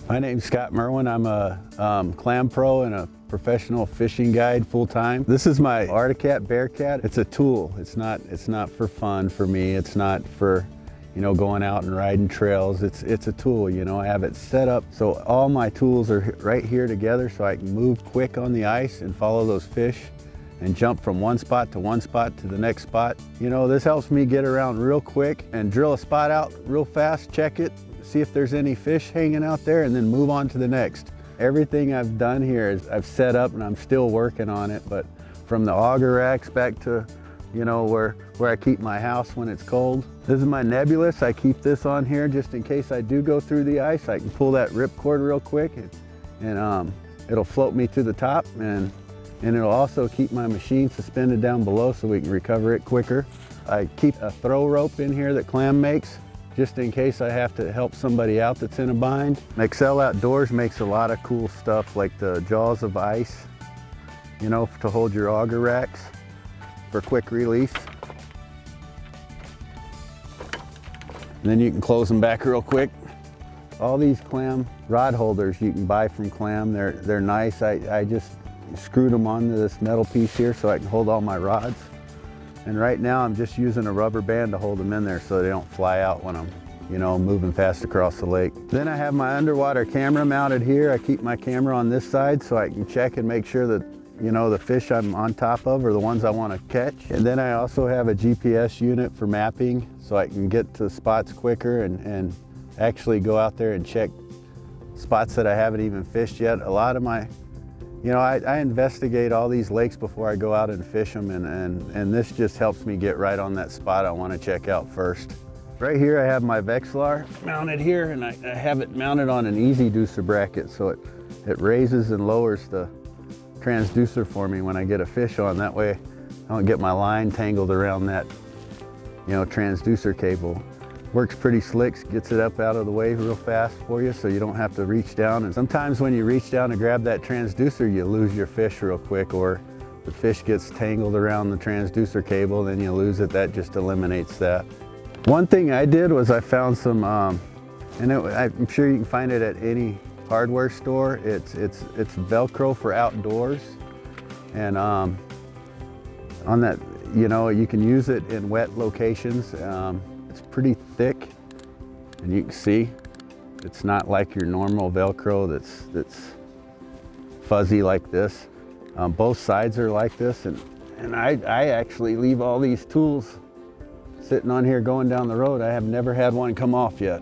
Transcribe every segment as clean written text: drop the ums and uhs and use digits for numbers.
My name's Scott Merwin. I'm a clam pro and a professional fishing guide full-time. This is my Arctic Bearcat. It's a tool. It's not for fun for me. It's not for, you know, going out and riding trails. It's a tool, you know. I have it set up so all my tools are right here together so I can move quick on the ice and follow those fish and jump from one spot to the next spot. You know, this helps me get around real quick and drill a spot out real fast, check it, see if there's any fish hanging out there, and then move on to the next. Everything I've done here is I've set up and I'm still working on it, but from the auger racks back to, you know, where I keep my house when it's cold. This is my nebulous. I keep this on here just in case I do go through the ice. I can pull that rip cord real quick and it'll float me to the top, and it'll also keep my machine suspended down below so we can recover it quicker. I keep a throw rope in here that Clam makes, just in case I have to help somebody out that's in a bind. Excel Outdoors makes a lot of cool stuff like the jaws of ice, you know, to hold your auger racks for quick release. And then you can close them back real quick. All these Clam rod holders you can buy from Clam. They're nice. I just screwed them onto this metal piece here so I can hold all my rods. And right now I'm just using a rubber band to hold them in there so they don't fly out when I'm, you know, moving fast across the lake. Then I have my underwater camera mounted here. I keep my camera on this side so I can check and make sure that, you know, the fish I'm on top of are the ones I want to catch. And then I also have a GPS unit for mapping so I can get to spots quicker and actually go out there and check spots that I haven't even fished yet. A lot of my, you know, I investigate all these lakes before I go out and fish them, and this just helps me get right on that spot I want to check out first. Right here I have my Vexilar mounted here, and I have it mounted on an easy deucer bracket, so it raises and lowers the transducer for me when I get a fish on. That way I don't get my line tangled around that, you know, transducer cable. Works pretty slick, gets it up out of the way real fast for you so you don't have to reach down. And sometimes when you reach down to grab that transducer, you lose your fish real quick, or the fish gets tangled around the transducer cable, then you lose it. That just eliminates that. One thing I did was I found some, I'm sure you can find it at any hardware store. It's Velcro for outdoors. And on that, you know, you can use it in wet locations. It's pretty thick, and you can see it's not like your normal Velcro that's fuzzy like this. Both sides are like this, and I actually leave all these tools sitting on here going down the road. I have never had one come off yet.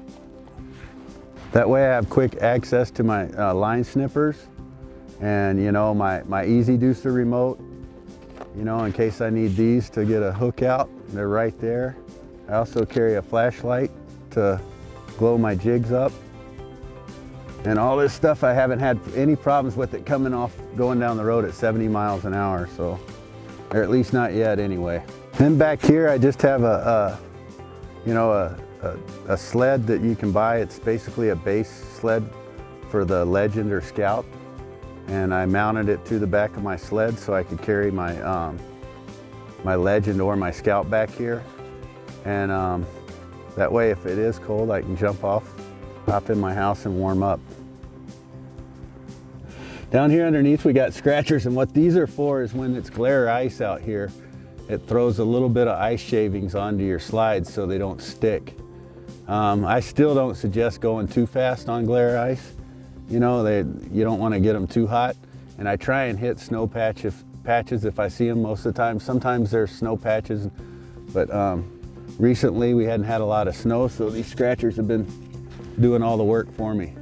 That way I have quick access to my line snippers and, you know, my easy deucer remote, you know, in case I need these to get a hook out. They're right there. I also carry a flashlight to glow my jigs up. And all this stuff, I haven't had any problems with it coming off going down the road at 70 miles an hour, so, or at least not yet anyway. Then back here, I just have a sled that you can buy. It's basically a base sled for the Legend or Scout. And I mounted it to the back of my sled so I could carry my, my Legend or my Scout back here. And that way, if it is cold, I can jump off, hop in my house and warm up. Down here underneath, we got scratchers, and what these are for is when it's glare ice out here, it throws a little bit of ice shavings onto your slides so they don't stick. I still don't suggest going too fast on glare ice. You know, you don't want to get them too hot. And I try and hit snow patches if I see them most of the time. Sometimes there's snow patches, but recently we hadn't had a lot of snow, so these scratchers have been doing all the work for me.